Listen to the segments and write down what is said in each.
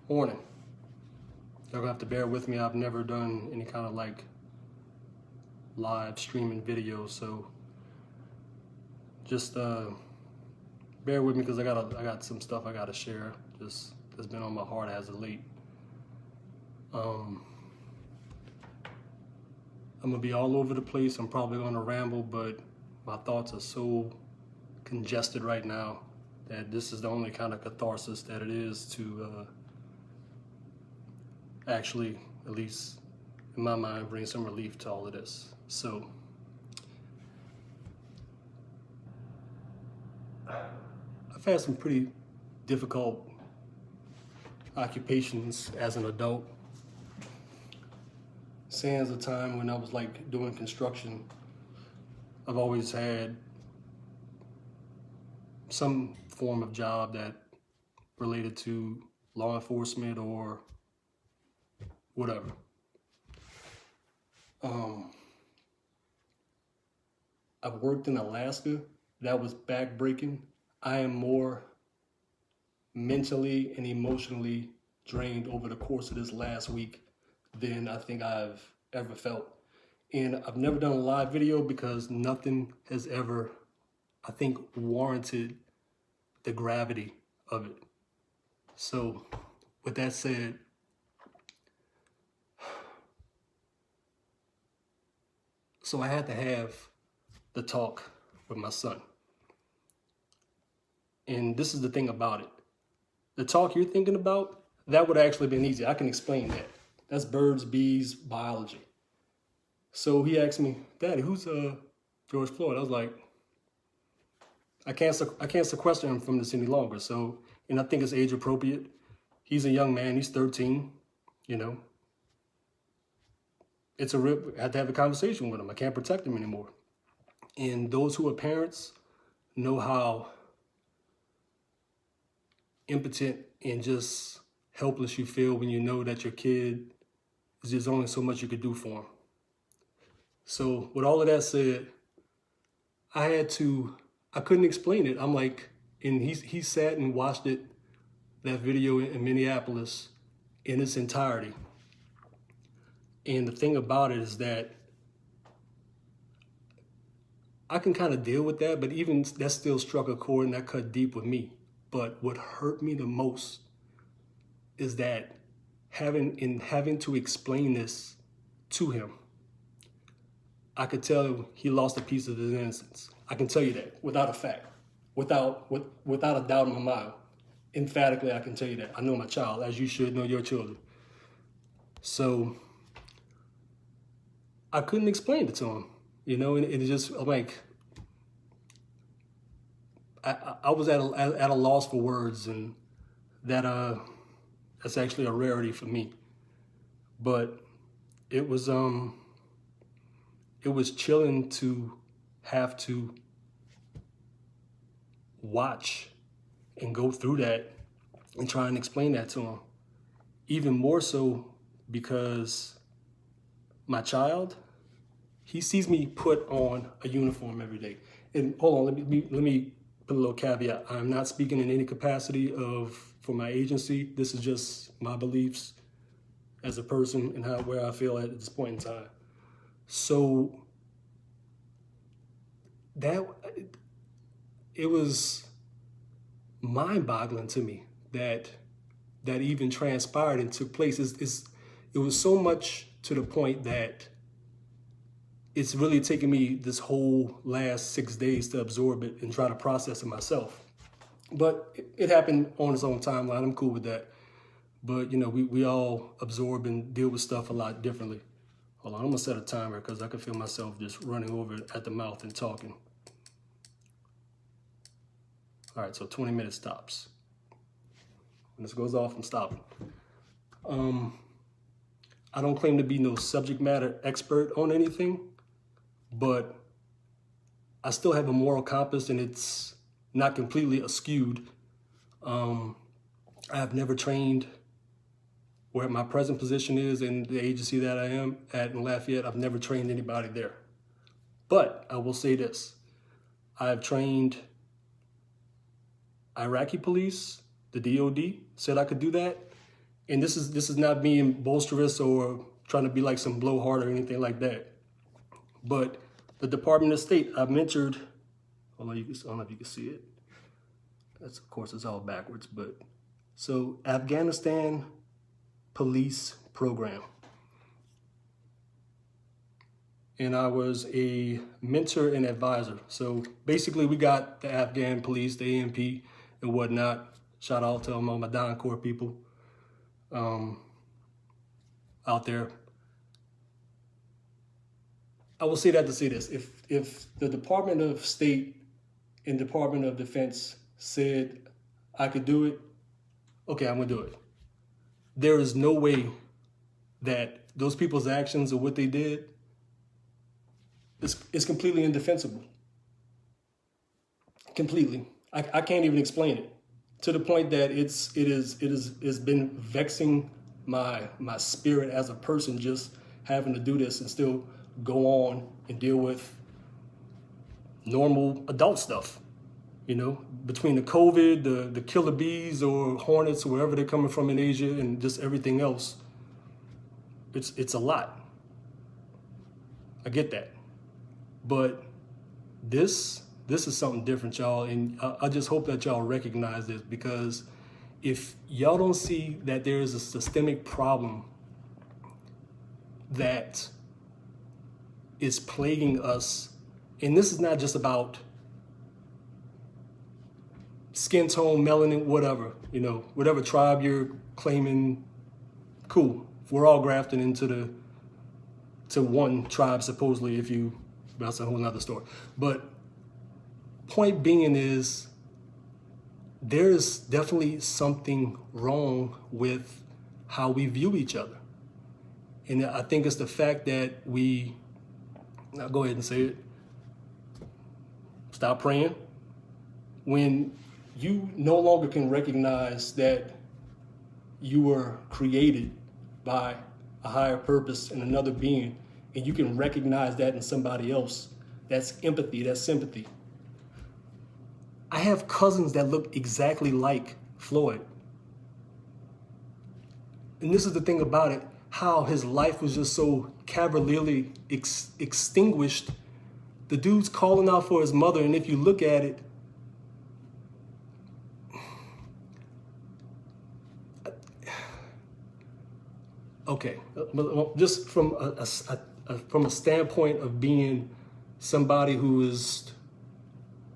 Morning. Y'all gonna have to bear with me. I've never done any kind of like live streaming video, so just bear with me because I got some stuff I gotta share. Just that's been on my heart as of late. I'm gonna be all over the place. I'm probably gonna ramble, but my thoughts are so congested right now that this is the only kind of catharsis that it is to actually, at least in my mind, bring some relief to all of this. So I've had some pretty difficult occupations as an adult. Sans the time when I was like doing construction, I've always had some form of job that related to law enforcement or whatever. I've worked in Alaska. That was backbreaking. I am more mentally and emotionally drained over the course of this last week than I think I've ever felt. And I've never done a live video because nothing has ever, I think, warranted the gravity of it. So with that said, so I had to have the talk with my son. And this is the thing about it. The talk you're thinking about, that would have actually been easy. I can explain that. That's birds, bees, biology. So he asked me, Daddy, who's George Floyd? I was like, I can't sequester him from this any longer. So, and I think it's age appropriate. He's a young man, he's 13, you know. It's a rip. I had to have a conversation with him. I can't protect him anymore. And those who are parents know how impotent and just helpless you feel when you know that your kid, there's only so much you could do for him. So with all of that said, I couldn't explain it. I'm like, and he sat and watched that video in Minneapolis in its entirety. And the thing about it is that I can kind of deal with that, but even that still struck a chord and that cut deep with me. But what hurt me the most is that having to explain this to him, I could tell he lost a piece of his innocence. I can tell you that without a fact, without a doubt in my mind. Emphatically, I can tell you that. I know my child, as you should know your children. So I couldn't explain it to him, you know, and it just, I'm like, I was at a loss for words, and that's actually a rarity for me. But it was chilling to have to watch and go through that and try and explain that to him. Even more so because my child, he sees me put on a uniform every day. And hold on, let me put a little caveat. I'm not speaking in any capacity for my agency. This is just my beliefs as a person and where I feel at this point in time. So it was mind-boggling to me that even transpired and took place. It was so much to the point that it's really taken me this whole last 6 days to absorb it and try to process it myself. But it happened on its own timeline. I'm cool with that. But, you know, we all absorb and deal with stuff a lot differently. Hold on, I'm gonna set a timer because I can feel myself just running over at the mouth and talking. All right, so 20 minutes stops. When this goes off, I'm stopping. I don't claim to be no subject matter expert on anything, but I still have a moral compass and it's not completely askewed. I have never trained where my present position is in the agency that I am at in Lafayette. I've never trained anybody there. But I will say this, I've trained Iraqi police, the DOD said I could do that. and this is not being boisterous or trying to be like some blowhard or anything like that, but the Department of State, I mentored, hold on, I don't know if you can see it. That's, of course, it's all backwards, but so Afghanistan police program. And I was a mentor and advisor. So basically we got the Afghan police, the AMP and whatnot. Shout out to all my Don Corps people out there. I will say that to say this. If the Department of State and Department of Defense said I could do it, okay, I'm gonna do it. There is no way that those people's actions or what they did is completely indefensible. Completely. I can't even explain it, to the point that it's been vexing my spirit as a person, just having to do this and still go on and deal with normal adult stuff. You know, between the COVID, the killer bees or hornets, wherever they're coming from in Asia, and just everything else, it's a lot. I get that. But this is something different, y'all, and I just hope that y'all recognize this, because if y'all don't see that there is a systemic problem that is plaguing us, and this is not just about skin tone, melanin, whatever, you know, whatever tribe you're claiming, cool. We're all grafted into one tribe, supposedly, if you, that's a whole nother story. But point being is, there's definitely something wrong with how we view each other. And I think it's the fact that I'll go ahead and say it, stop praying. When you no longer can recognize that you were created by a higher purpose and another being, and you can recognize that in somebody else, that's empathy, that's sympathy. I have cousins that look exactly like Floyd. And this is the thing about it, how his life was just so cavalierly extinguished. The dude's calling out for his mother, and if you look at it, okay, just from a standpoint of being somebody who is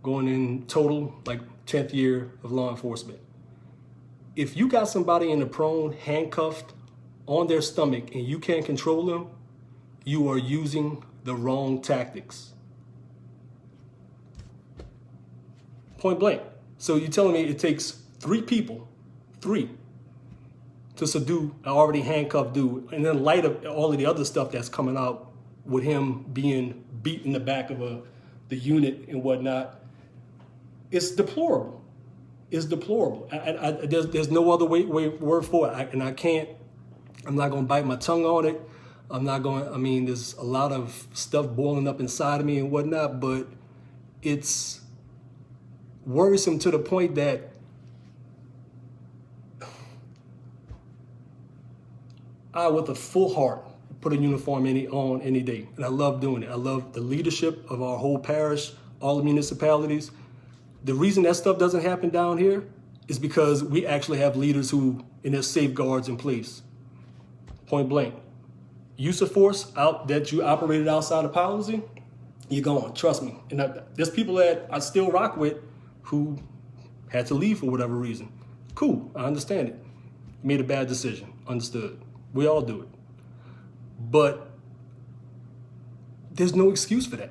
going in total, like 10th year of law enforcement. If you got somebody in the prone, handcuffed on their stomach, and you can't control them, you are using the wrong tactics. Point blank. So you're telling me it takes 3 people, 3, to subdue an already handcuffed dude, and in light of all of the other stuff that's coming out with him being beat in the back of the unit and whatnot, it's deplorable. It's deplorable. There's no other word for it. I'm not going to bite my tongue on it. There's a lot of stuff boiling up inside of me and whatnot, but it's worrisome to the point that I, with a full heart, put a uniform on any day. And I love doing it. I love the leadership of our whole parish, all the municipalities. The reason that stuff doesn't happen down here is because we actually have leaders who, and there's safeguards in place. Point blank. Use of force out that you operated outside of policy, you're going, trust me. And there's people that I still rock with who had to leave for whatever reason. Cool, I understand it. Made a bad decision, understood. We all do it. But there's no excuse for that.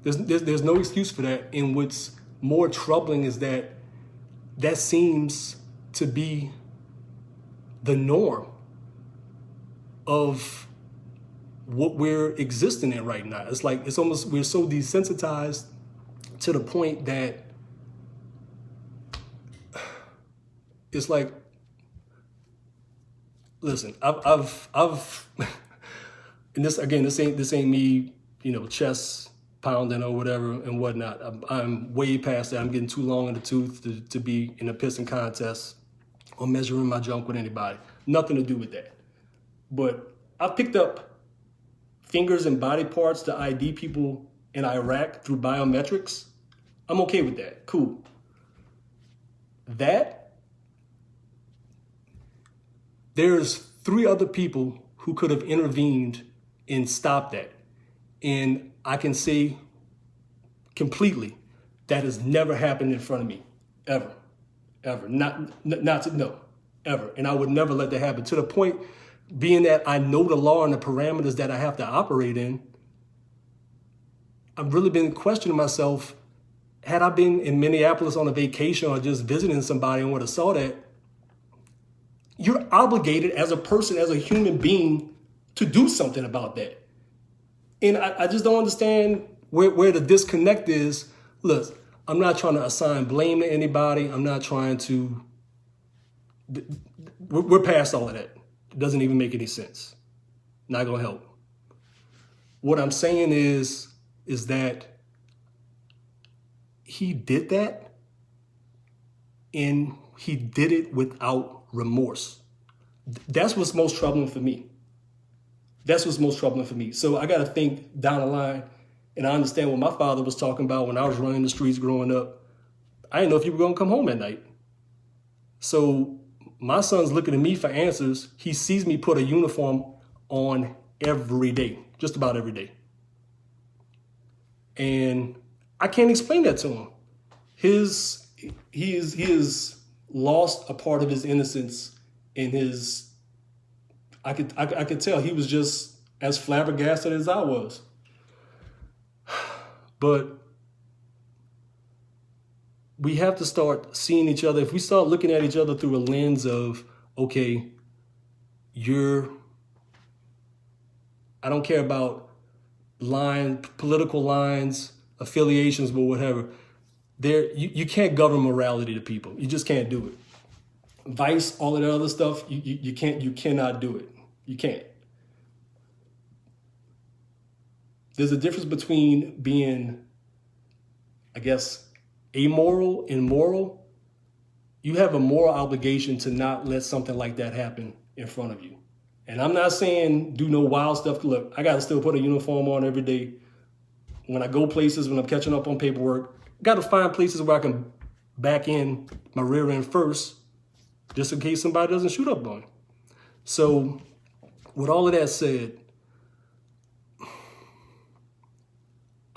There's no excuse for that. And what's more troubling is that seems to be the norm of what we're existing in right now. It's like, it's almost, we're so desensitized to the point that it's like, listen, I've and this ain't me, chest pounding or whatever and whatnot. I'm way past that. I'm getting too long in the tooth to be in a pissing contest or measuring my junk with anybody. Nothing to do with that. But I picked up fingers and body parts to ID people in Iraq through biometrics. I'm okay with that. Cool. There's 3 other people who could have intervened and stopped that. And I can say completely that has never happened in front of me, ever. Ever. And I would never let that happen, to the point being that I know the law and the parameters that I have to operate in. I've really been questioning myself. Had I been in Minneapolis on a vacation or just visiting somebody and would have saw that, you're obligated as a person, as a human being, to do something about that. And I just don't understand where the disconnect is. Look, I'm not trying to assign blame to anybody. I'm not trying to, we're past all of that. It doesn't even make any sense. Not gonna help. What I'm saying is that he did that, and he did it without remorse. That's what's most troubling for me. So I got to think down the line, and I understand what my father was talking about when I was running the streets growing up. I didn't know if you were going to come home at night. So my son's looking at me for answers. He sees me put a uniform on every day, just about every day. And I can't explain that to him. He has lost a part of his innocence in his. I could tell he was just as flabbergasted as I was. But we have to start seeing each other. If we start looking at each other through a lens of, okay, I don't care about political lines, affiliations, but whatever. You can't govern morality to people. You just can't do it. Vice, all of that other stuff, you cannot do it. You can't. There's a difference between being, I guess, amoral and moral. You have a moral obligation to not let something like that happen in front of you. And I'm not saying do no wild stuff. Look, I got to still put a uniform on every day. When I go places, when I'm catching up on paperwork, got to find places where I can back in my rear end first, just in case somebody doesn't shoot up on me. So with all of that said,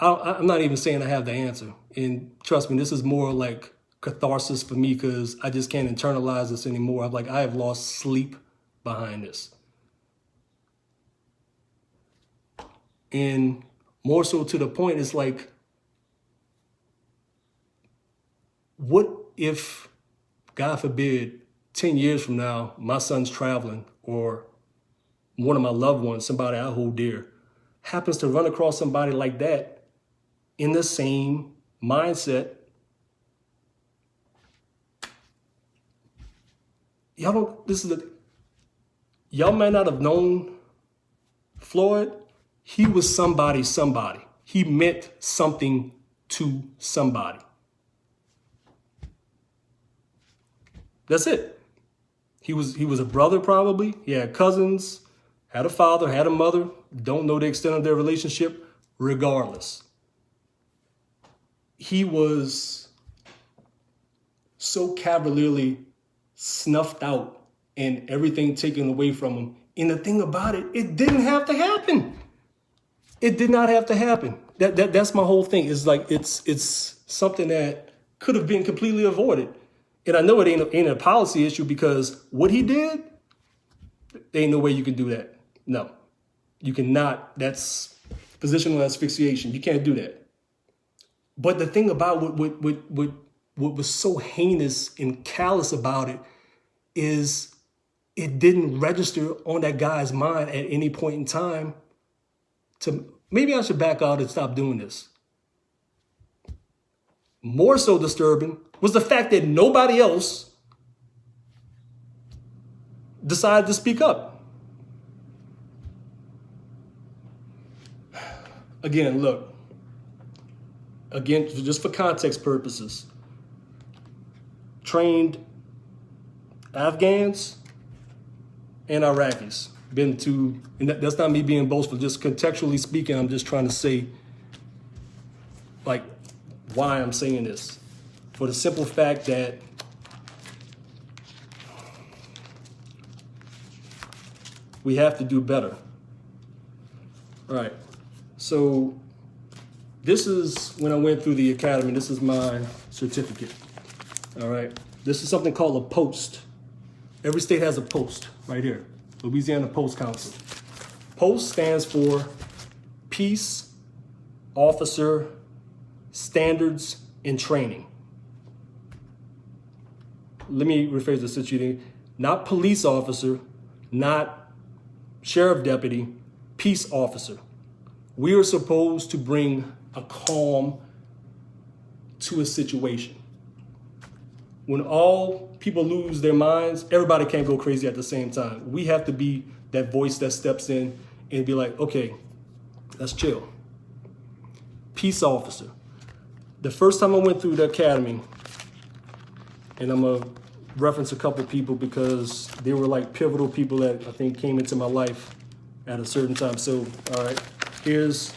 I'm not even saying I have the answer. And trust me, this is more like catharsis for me, because I just can't internalize this anymore. I have lost sleep behind this. And more so to the point, it's like, what if, God forbid, 10 years from now, my son's traveling, or one of my loved ones, somebody I hold dear, happens to run across somebody like that in the same mindset? Y'all might not have known Floyd. He was somebody. He meant something to somebody. That's it. He was a brother, probably. He had cousins, had a father, had a mother. Don't know the extent of their relationship. Regardless, he was so cavalierly snuffed out and everything taken away from him. And the thing about it, it didn't have to happen. It did not have to happen. That's my whole thing. It's like it's something that could have been completely avoided. And I know it ain't a policy issue, because what he did, there ain't no way you can do that. No, you cannot. That's positional asphyxiation. You can't do that. But the thing about what was so heinous and callous about it is it didn't register on that guy's mind at any point in time to, maybe I should back out and stop doing this. More so disturbing was the fact that nobody else decided to speak up. Again, look. Again, just for context purposes, trained Afghans, and Iraqis. Been to, and that's not me being boastful, just contextually speaking, I'm just trying to say, like, why I'm saying this. For the simple fact that we have to do better. All right, so this is when I went through the academy. This is my certificate. All right, this is something called a post. Every state has a post right here. Louisiana Post Council. POST stands for Peace Officer Standards and Training. Let me rephrase the situation. Not police officer, not sheriff deputy, peace officer. We are supposed to bring a calm to a situation. When all people lose their minds, everybody can't go crazy at the same time. We have to be that voice that steps in and be like, okay, let's chill. Peace officer. The first time I went through the academy, and I'm going to reference a couple people because they were like pivotal people that I think came into my life at a certain time. So, all right, here's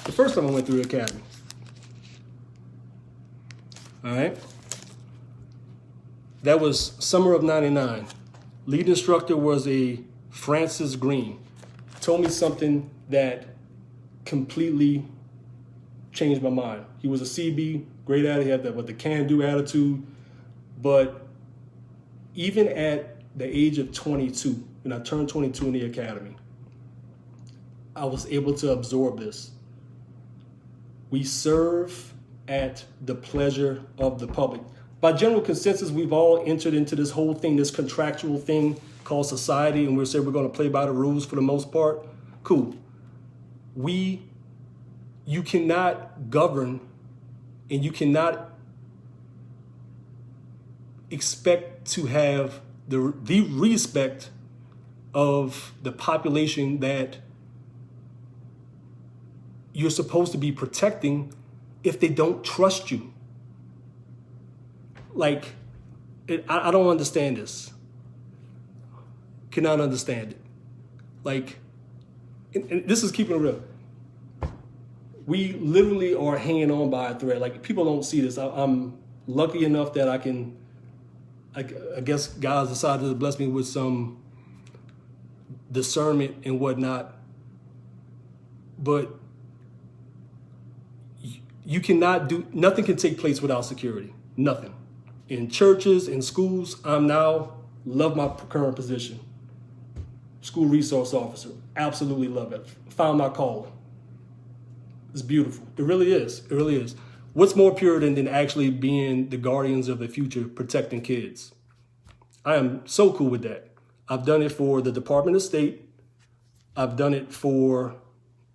the first time I went through the academy. All right. That was summer of '99. Lead instructor was a Francis Green. Told me something that completely changed my mind. He was a CB, great at it. He had the can-do attitude. But even at the age of 22, when I turned 22 in the academy, I was able to absorb this. We serve at the pleasure of the public. By general consensus, we've all entered into this whole thing, this contractual thing called society, and we're saying we're going to play by the rules for the most part. Cool. You cannot govern and you cannot expect to have the respect of the population that you're supposed to be protecting if they don't trust you. Like, I don't understand this. Cannot understand it. Like, and this is keeping it real. We literally are hanging on by a thread. Like, people don't see this. I'm lucky enough that I guess God decided to bless me with some discernment and whatnot. But you cannot do, nothing can take place without security. Nothing. In churches, in schools, love my current position. School resource officer. Absolutely love it. Found my calling. It's beautiful. It really is. It really is. What's more pure than actually being the guardians of the future, protecting kids? I am so cool with that. I've done it for the Department of State. I've done it for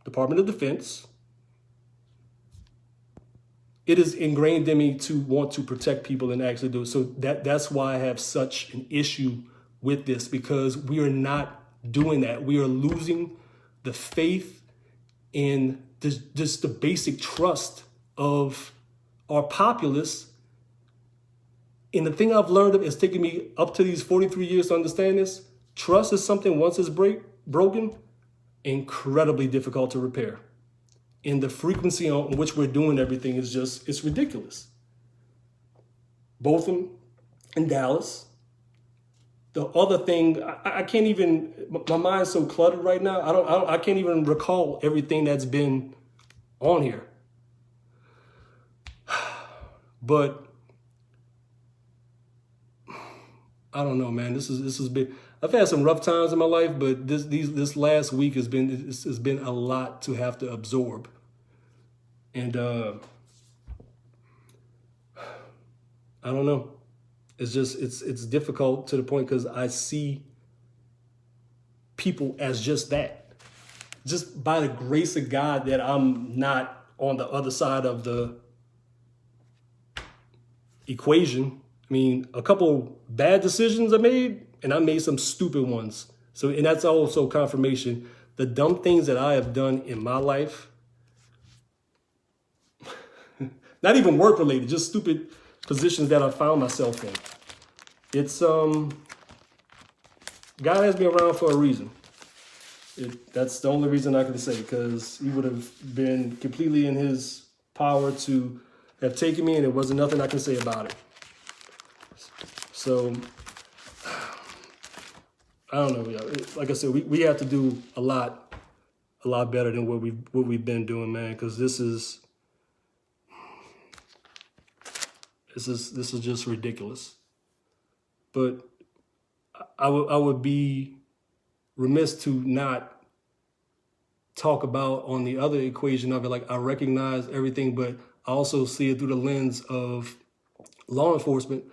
Department of Defense. It is ingrained in me to want to protect people and actually do it. So that's why I have such an issue with this, because we are not doing that. We are losing the faith in just the basic trust of our populace. And the thing I've learned, it's taken me up to these 43 years to understand this. Trust is something, once it's broken, incredibly difficult to repair. And the frequency on which we're doing everything is it's ridiculous. Botham and Dallas. The other thing, I can't even, my mind's so cluttered right now, I can't even recall everything that's been on here. But I don't know, man. This has been, I've had some rough times in my life, but this last week has been a lot to have to absorb. And I don't know. It's just, it's difficult to the point because I see people as just that. Just by the grace of God that I'm not on the other side of the equation. I mean, a couple bad decisions I made, and I made some stupid ones. So, and that's also confirmation. The dumb things that I have done in my life, not even work related, just stupid positions that I found myself in. it's God has me around for a reason. That's the only reason I can say, because he would have been completely in his power to have taken me, and there wasn't nothing I can say about it. So I don't know. Like I said, we have to do a lot better than what we've been doing, man. Because this is just ridiculous. But I would be remiss to not talk about on the other equation of it. Like, I recognize everything, but I also see it through the lens of law enforcement.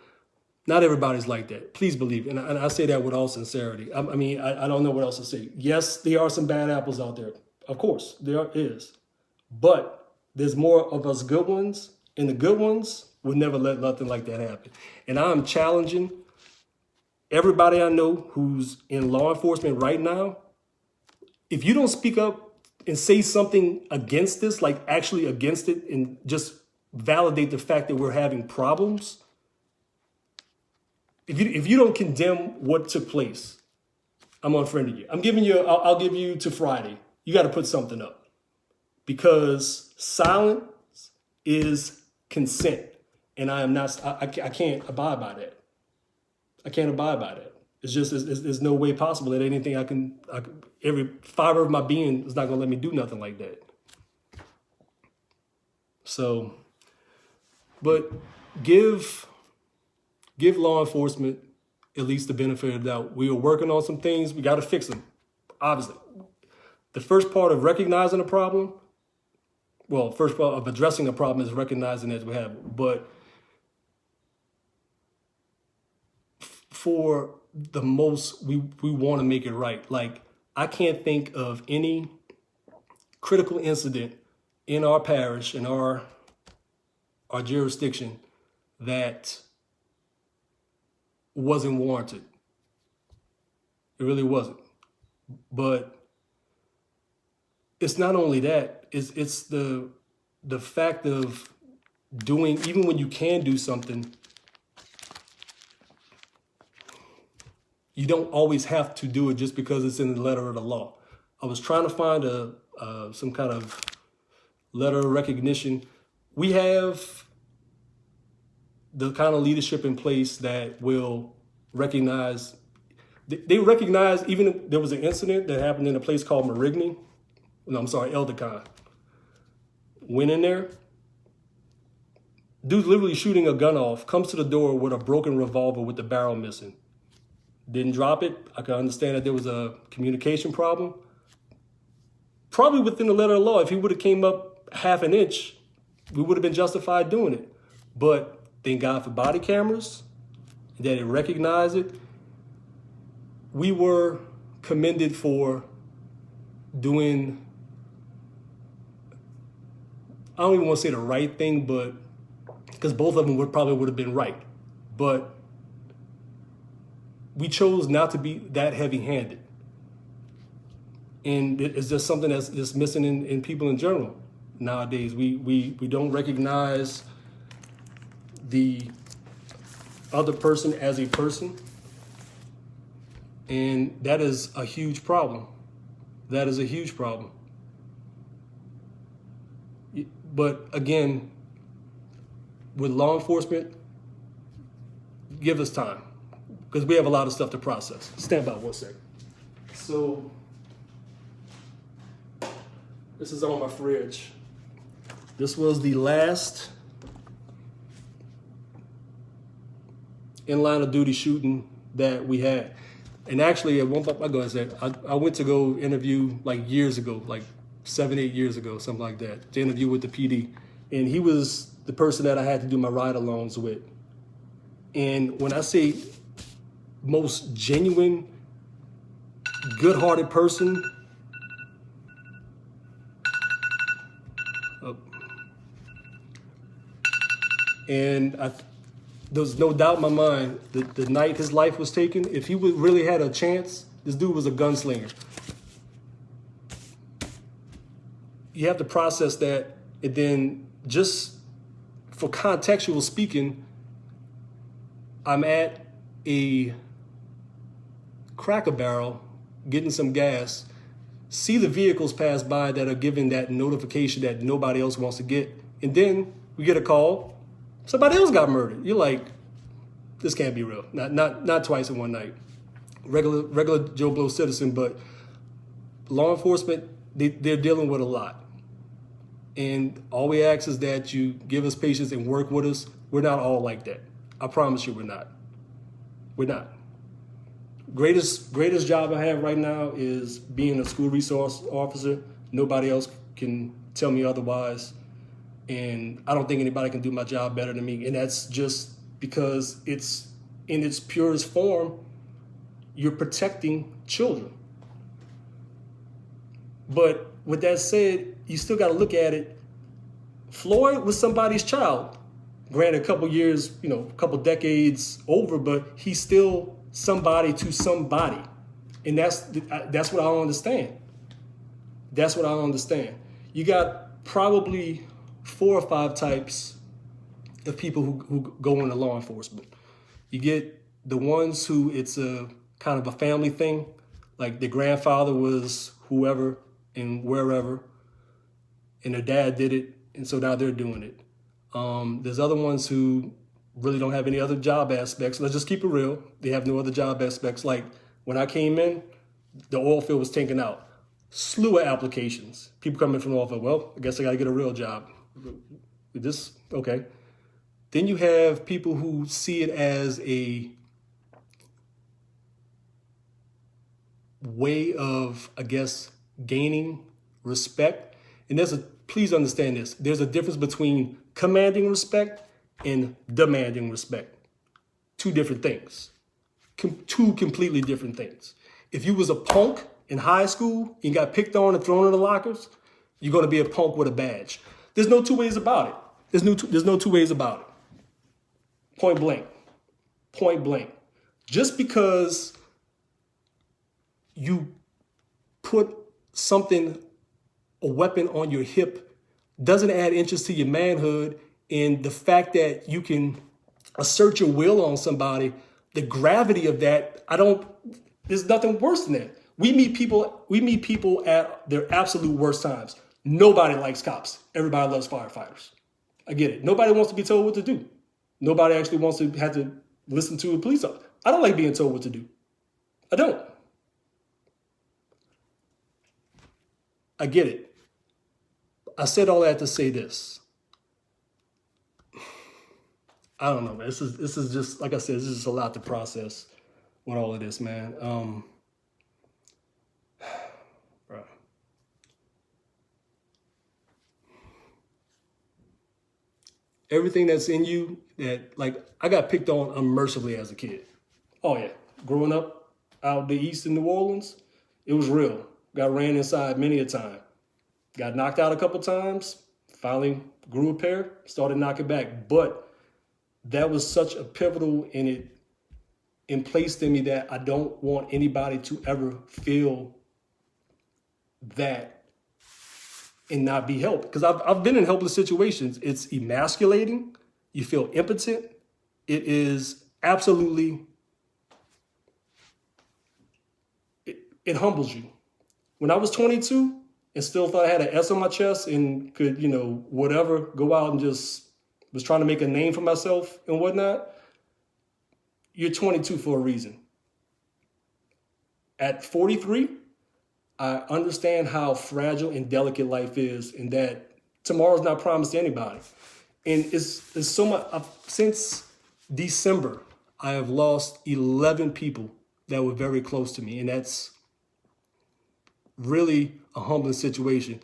Not everybody's like that. Please believe. And I say that with all sincerity. I mean, I don't know what else to say. Yes, there are some bad apples out there. Of course, there is. But there's more of us good ones, and the good ones would never let nothing like that happen. And I'm challenging everybody I know who's in law enforcement right now. If you don't speak up and say something against this, like actually against it, and just validate the fact that we're having problems, if you don't condemn what took place, I'm unfriending you. I'll give you to Friday. You got to put something up, because silence is consent, and I can't abide by that. I can't abide by that. It's just there's no way possible that anything I can every fiber of my being is not gonna let me do nothing like that. So, but give law enforcement at least the benefit of the doubt. We are working on some things. We got to fix them. Obviously, the first part of recognizing a problem, first part of addressing a problem is recognizing that we have it. But for the most, we want to make it right. Like, I can't think of any critical incident in our parish, in our jurisdiction, that wasn't warranted. It really wasn't. But it's not only that, it's the fact of doing, even when you can do something, you don't always have to do it just because it's in the letter of the law. I was trying to find some kind of letter of recognition. We have the kind of leadership in place that will recognize. They recognize, even if there was an incident that happened in a place called Marigny. No, I'm sorry, Eldecon. Went in there. Dude's literally shooting a gun off, comes to the door with a broken revolver with the barrel missing. Didn't drop it. I can understand that there was a communication problem. Probably within the letter of law, if he would have came up half an inch, we would have been justified doing it. But thank God for body cameras, that it recognized it. We were commended for doing, I don't even want to say the right thing, but because both of them would have been right. But we chose not to be that heavy-handed. And it's just something that's just missing in people in general nowadays. We don't recognize the other person as a person. And that is a huge problem. That is a huge problem. But again, with law enforcement, give us time, because we have a lot of stuff to process. Stand by 1 second. So this is on my fridge. This was the last in line of duty shooting that we had. And actually, at one point, I went to go interview like years ago, like 7-8 years ago, something like that, to interview with the PD. And he was the person that I had to do my ride-alongs with. And when I say most genuine, good-hearted person, and there's no doubt in my mind that the night his life was taken, if he would really had a chance, this dude was a gunslinger. You have to process that, and then just for contextual speaking, I'm at a Cracker Barrel getting some gas, see the vehicles pass by that are giving that notification that nobody else wants to get, and then we get a call, somebody else got murdered. You're like, this can't be real. Not twice in one night. Regular Joe Blow citizen, but law enforcement, they're dealing with a lot. And all we ask is that you give us patience and work with us. We're not all like that. I promise you we're not. We're not. Greatest job I have right now is being a school resource officer. Nobody else can tell me otherwise. And I don't think anybody can do my job better than me. And that's just because it's in its purest form, you're protecting children. But with that said, you still got to look at it. Floyd was somebody's child. Granted, a couple years, a couple decades over, but he's still somebody to somebody. And that's what I don't understand. That's what I don't understand. You got probably 4 or 5 types of people who go into law enforcement. You get the ones who it's a kind of a family thing, like their grandfather was whoever and wherever, and their dad did it, and so now they're doing it. There's other ones who really don't have any other job aspects. Let's just keep it real. They have no other job aspects. Like when I came in, the oil field was taken out. Slew of applications. People coming from the oil field. Well, I guess I got to get a real job. Okay. Then you have people who see it as a way of, I guess, gaining respect. And please understand this. There's a difference between commanding respect and demanding respect. 2 different things. 2 completely different things. If you was a punk in high school and got picked on and thrown in the lockers, you're going to be a punk with a badge. There's no 2 ways about it. There's no 2 ways about it. Point blank. Point blank. Just because you put a weapon on your hip, doesn't add inches to your manhood. And the fact that you can assert your will on somebody, the gravity of that, there's nothing worse than that. We meet people at their absolute worst times. Nobody likes cops. Everybody loves firefighters. I get it. Nobody wants to be told what to do. Nobody actually wants to have to listen to a police officer. I don't like being told what to do. I don't. I get it. I said all that to say this. I don't know, man. This is just, like I said, this is just a lot to process with all of this, man. Bro. Everything that's in you that, like, I got picked on unmercifully as a kid. Oh, yeah. Growing up out the east in New Orleans, it was real. Got ran inside many a time. Got knocked out a couple times. Finally grew a pair, started knocking back. But that was such a pivotal in placed in me that I don't want anybody to ever feel that and not be helped. Because I've been in helpless situations. It's emasculating. You feel impotent. It is absolutely, it humbles you. When I was 22 and still thought I had an S on my chest and could, whatever, go out and just was trying to make a name for myself and whatnot, you're 22 for a reason. At 43, I understand how fragile and delicate life is and that tomorrow's not promised to anybody. And it's so much. Since December, I have lost 11 people that were very close to me. And that's really a humbling situation.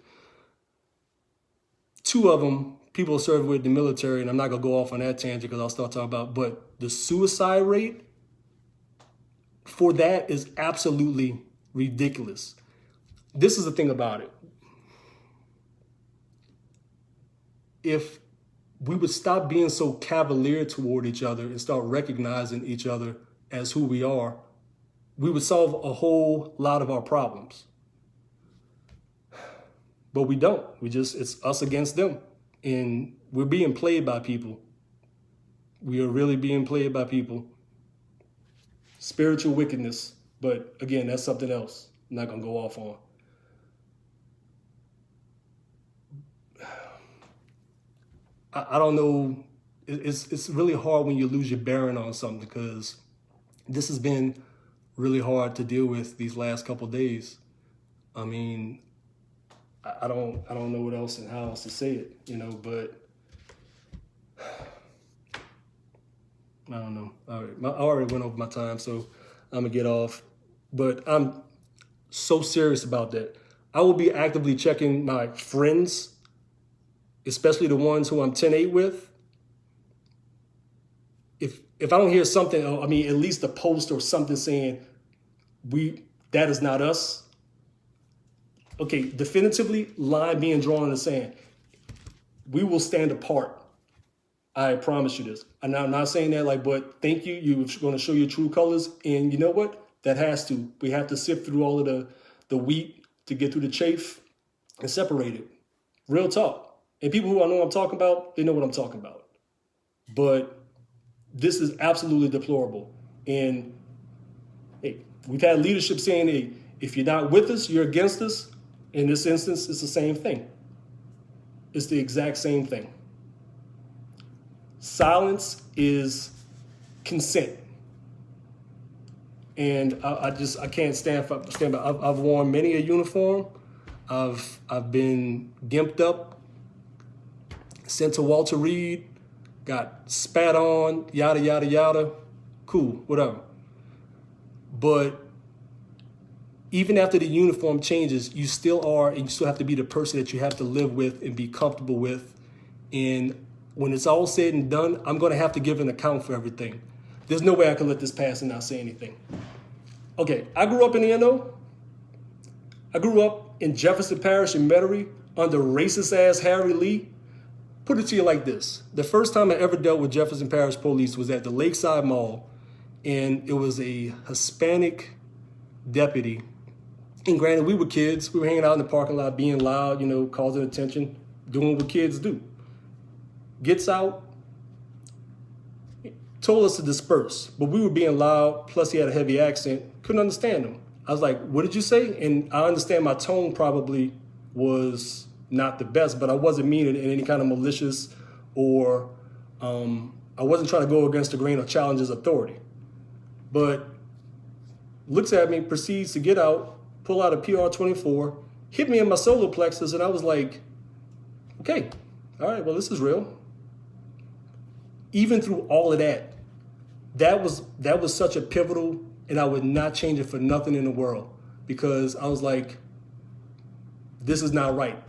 2 of them, people served with the military, and I'm not going to go off on that tangent because I'll start talking about, but the suicide rate for that is absolutely ridiculous. This is the thing about it. If we would stop being so cavalier toward each other and start recognizing each other as who we are, we would solve a whole lot of our problems. But we don't. It's us against them. And we're being played by people. We are really being played by people. spiritual wickedness. But again, that's something else I'm not going to go off on. I don't know. It's really hard when you lose your bearing on something, because this has been really hard to deal with these last couple of days. I mean, I don't know what else and how else to say it, but I don't know. All right, I already went over my time, so I'm gonna get off. But I'm so serious about that. I will be actively checking my friends, especially the ones who I'm 10-8 with. If I don't hear something, at least a post or something saying that is not us. Okay, definitively, line being drawn in the sand. We will stand apart. I promise you this. And I'm not saying that but thank you. You're going to show your true colors. And you know what? That has to. We have to sift through all of the wheat to get through the chaff and separate it. Real talk. And people who I know I'm talking about, they know what I'm talking about. But this is absolutely deplorable. And hey, we've had leadership saying, hey, if you're not with us, you're against us. In this instance, it's the same thing. It's the exact same thing. Silence is consent. And I can't stand by. I've worn many a uniform. I've been gimped up, sent to Walter Reed, got spat on, yada, yada, yada. Cool, whatever. But even after the uniform changes, you still are, and you still have to be the person that you have to live with and be comfortable with. And when it's all said and done, I'm going to have to give an account for everything. There's no way I can let this pass and not say anything. Okay, I grew up in the NO. I grew up in Jefferson Parish in Metairie under racist-ass Harry Lee. Put it to you like this. The first time I ever dealt with Jefferson Parish police was at the Lakeside Mall, and it was a Hispanic deputy. And granted, we were kids. We were hanging out in the parking lot, being loud, causing attention, doing what kids do. Gets out, told us to disperse, but we were being loud, plus he had a heavy accent, couldn't understand him. I was like, what did you say? And I understand my tone probably was not the best, but I wasn't meaning it in any kind of malicious or I wasn't trying to go against the grain or challenge his authority. But looks at me, proceeds to get out, pull out a PR-24, hit me in my solar plexus, and I was like, okay, all right, well, this is real. Even through all of that, that was such a pivotal, and I would not change it for nothing in the world, because I was like, this is not right.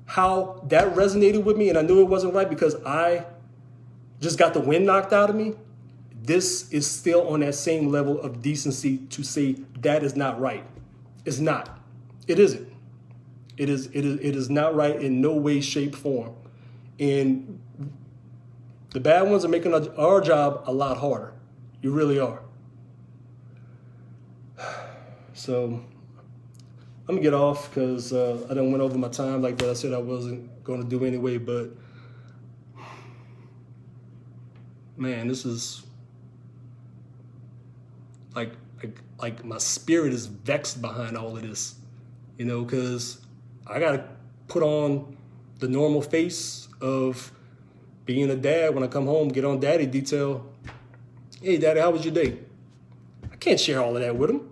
How that resonated with me, and I knew it wasn't right because I just got the wind knocked out of me. This is still on that same level of decency to say that is not right. It's not. It isn't. It is not right in no way, shape, form. And the bad ones are making our job a lot harder. You really are. So I'm gonna get off because I done went over my time like that. I said I wasn't going to do anyway, but man, this is like my spirit is vexed behind all of this, because I got to put on the normal face of being a dad when I come home, get on daddy detail. Hey, daddy, how was your day? I can't share all of that with him.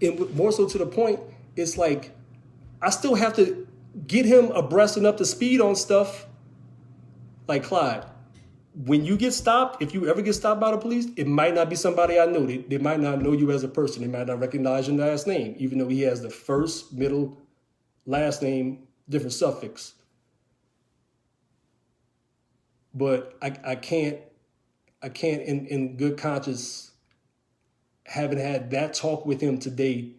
And more so to the point, it's like I still have to get him abreast and up to speed on stuff. Like, Clyde, when you get stopped, if you ever get stopped by the police, it might not be somebody I know. They might not know you as a person. They might not recognize your last name, even though he has the first, middle, last name, different suffix. But I can't in good conscience, having had that talk with him today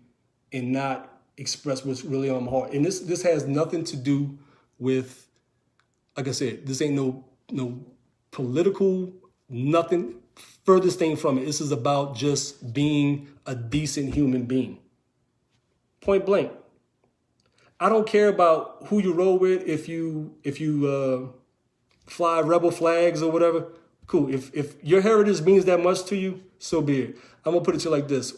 and not express what's really on my heart. And this has nothing to do with, like I said, this ain't no political, nothing, furthest thing from it. This is about just being a decent human being. Point blank. I don't care about who you roll with, if you fly rebel flags or whatever. Cool. If your heritage means that much to you, so be it. I'm going to put it to you like this.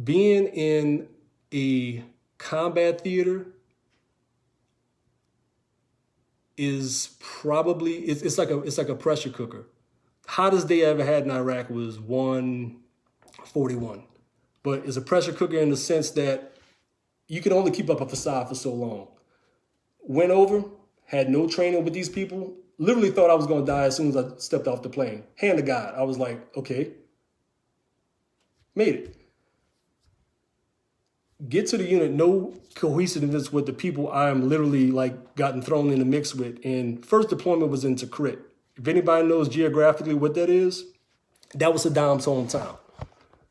Being in a combat theater is probably, it's like a pressure cooker. Hottest day I ever had in Iraq was 141. But it's a pressure cooker in the sense that you can only keep up a facade for so long. Went over, had no training with these people, literally thought I was going to die as soon as I stepped off the plane. Hand to God. I was like, okay, made it. Get to the unit, no cohesiveness with the people I'm literally like gotten thrown in the mix with. And first deployment was in Tikrit. If anybody knows geographically what that is, that was Saddam's hometown.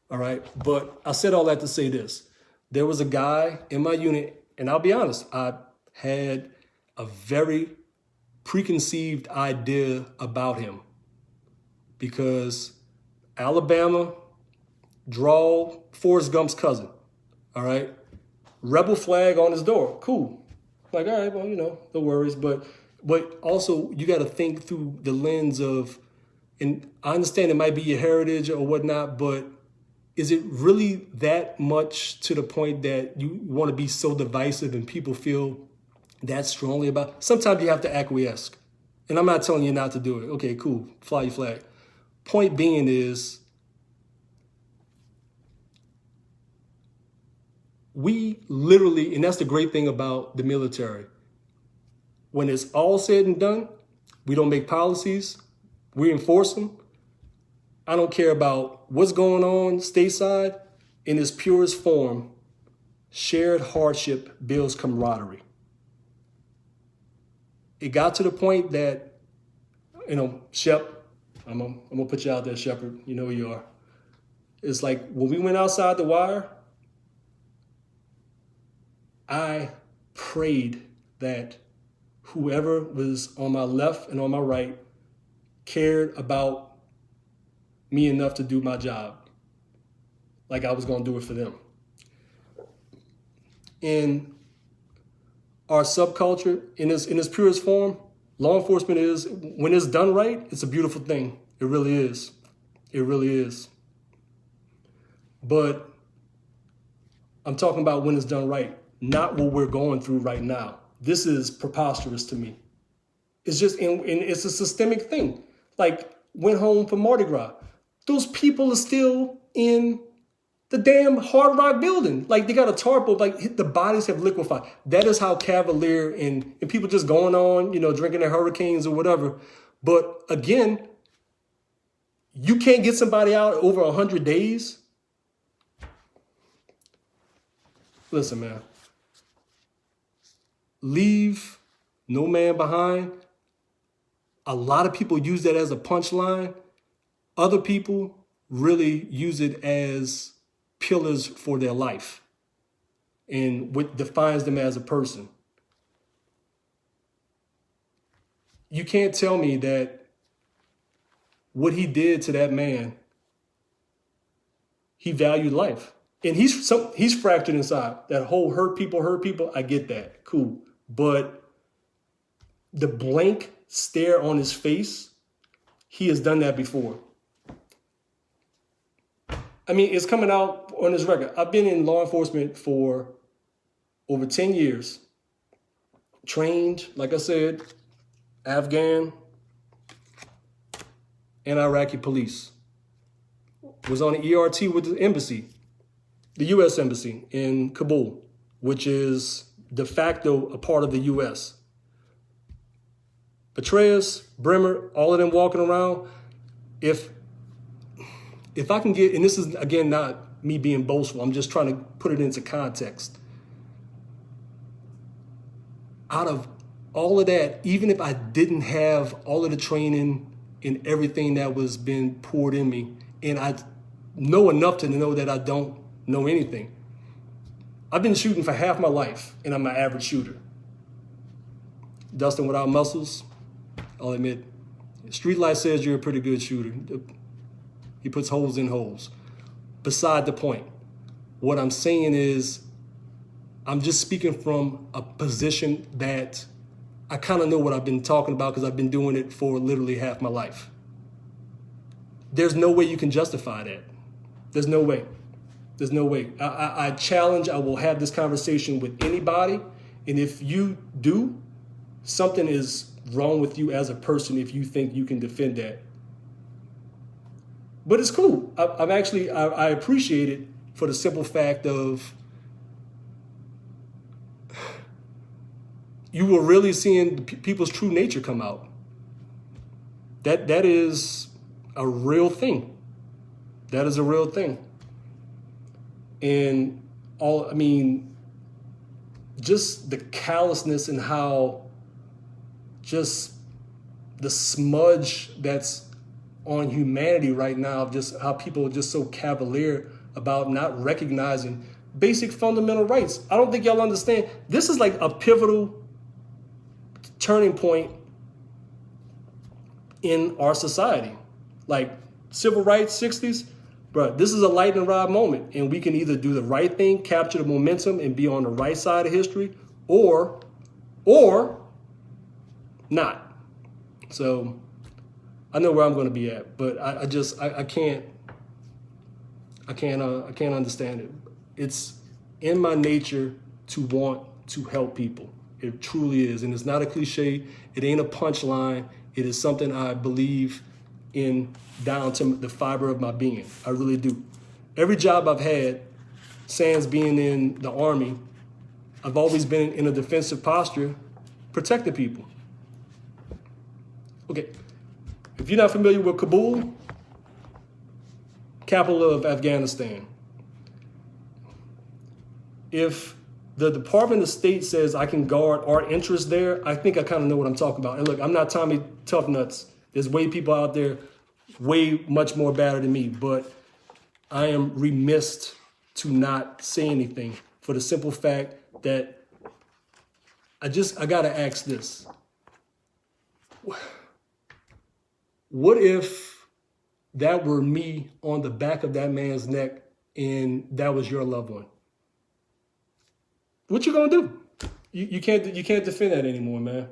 All right. But I said all that to say this. There was a guy in my unit, and I'll be honest, I had a very preconceived idea about him because Alabama, drawl, Forrest Gump's cousin. All right. Rebel flag on his door. Cool. Like, all right, well, you know, no worries. But also you got to think through the lens of, and I understand it might be your heritage or whatnot, but is it really that much to the point that you want to be so divisive and people feel that strongly about? Sometimes you have to acquiesce. And I'm not telling you not to do it. Okay, cool. Fly your flag. Point being is, we literally, and that's the great thing about the military, when it's all said and done, we don't make policies, we enforce them. I don't care about what's going on stateside. In its purest form, shared hardship builds camaraderie. It got to the point that, you know, Shep, I'm gonna put you out there, Shepard, you know who you are. It's like when we went outside the wire, I prayed that whoever was on my left and on my right cared about me enough to do my job, like I was going to do it for them. In our subculture, in its purest form, law enforcement is, when it's done right, it's a beautiful thing. It really is. It really is. But I'm talking about when it's done right. Not what we're going through right now. This is preposterous to me. It's just, and it's a systemic thing. Like, went home for Mardi Gras. Those people are still in the damn Hard Rock building. Like, they got a tarp, like, the bodies have liquefied. That is how cavalier and people just going on, you know, drinking their hurricanes or whatever. But again, you can't get somebody out over 100 days. Listen, man. Leave no man behind. A lot of people use that as a punchline. Other people really use it as pillars for their life and what defines them as a person. You can't tell me that what he did to that man, he valued life. And he's fractured inside. That whole hurt people, I get that. Cool. But the blank stare on his face, he has done that before. I mean, it's coming out on his record. I've been in law enforcement for over 10 years. Trained, like I said, Afghan and Iraqi police. Was on the ERT with the embassy, the U.S. Embassy in Kabul, which is de facto a part of the U.S. Petraeus, Bremer, all of them walking around. If I can get, and this is, again, not me being boastful, I'm just trying to put it into context. Out of all of that, even if I didn't have all of the training and everything that was being poured in me, and I know enough to know that I don't know anything. I've been shooting for half my life, and I'm an average shooter. Dustin without muscles, I'll admit. Street life says you're a pretty good shooter. He puts holes in holes. Beside the point. What I'm saying is, I'm just speaking from a position that I kind of know what I've been talking about because I've been doing it for literally half my life. There's no way you can justify that. There's no way. There's no way. I challenge, I will have this conversation with anybody. And if you do, something is wrong with you as a person if you think you can defend that. But it's cool. I appreciate it for the simple fact of you were really seeing people's true nature come out. That is a real thing. That is a real thing. And just the callousness and how just the smudge that's on humanity right now, just how people are just so cavalier about not recognizing basic fundamental rights. I don't think y'all understand. This is like a pivotal turning point in our society. Like civil rights, 60s, bro, this is a lightning rod moment. And we can either do the right thing, capture the momentum and be on the right side of history, or not. So I know where I'm going to be at, but I can't understand it. It's in my nature to want to help people. It truly is. And it's not a cliche. It ain't a punchline. It is something I believe in down to the fiber of my being. I really do. Every job I've had, sans being in the Army, I've always been in a defensive posture, protecting people. Okay, if you're not familiar with Kabul, capital of Afghanistan, if the Department of State says I can guard our interests there, I think I kind of know what I'm talking about. And look, I'm not Tommy Toughnuts. There's way people out there way much more badder than me, but I am remiss to not say anything for the simple fact that I got to ask this. What if that were me on the back of that man's neck and that was your loved one? What you gonna do? You can't defend that anymore, man.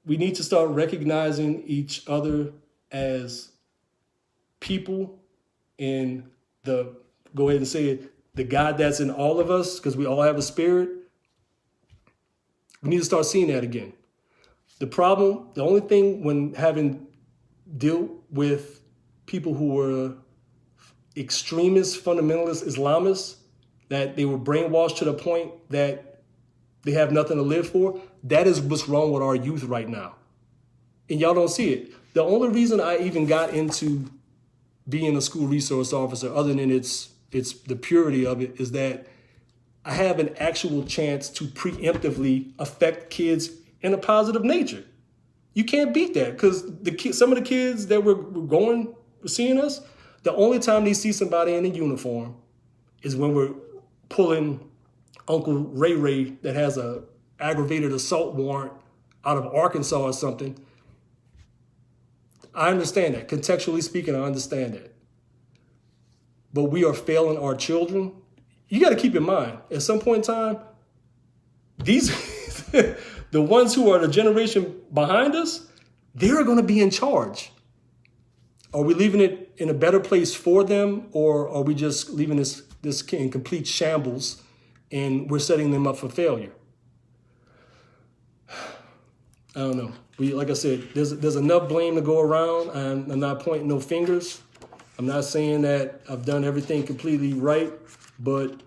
We need to start recognizing each other as people and go ahead and say it, the God that's in all of us, because we all have a spirit. We need to start seeing that again. The only thing when having dealt with people who were extremists, fundamentalists, Islamists, that they were brainwashed to the point that they have nothing to live for, that is what's wrong with our youth right now. And y'all don't see it. The only reason I even got into being a school resource officer, other than it's the purity of it, is that I have an actual chance to preemptively affect kids in a positive nature. You can't beat that, because some of the kids that were seeing us, the only time they see somebody in a uniform is when we're pulling Uncle Ray that has a aggravated assault warrant out of Arkansas or something. I understand that. Contextually speaking, I understand that. But we are failing our children. You got to keep in mind, at some point in time, these the ones who are the generation behind us, they're going to be in charge. Are we leaving it in a better place for them, or are we just leaving this in complete shambles and we're setting them up for failure? I don't know. Like I said, there's enough blame to go around. I'm not pointing no fingers. I'm not saying that I've done everything completely right, but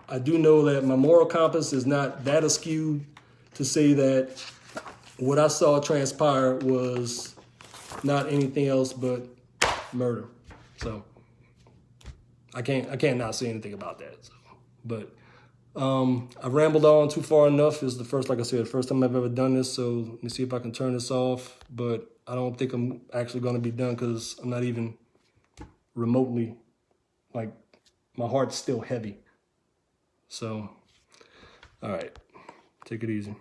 I do know that my moral compass is not that askew to say that what I saw transpire was not anything else but murder. So I can't not say anything about that. So, but I rambled on too far enough. This is the first time I've ever done this. So let me see if I can turn this off. But I don't think I'm actually going to be done, because I'm not even remotely, like, my heart's still heavy. So, all right, take it easy.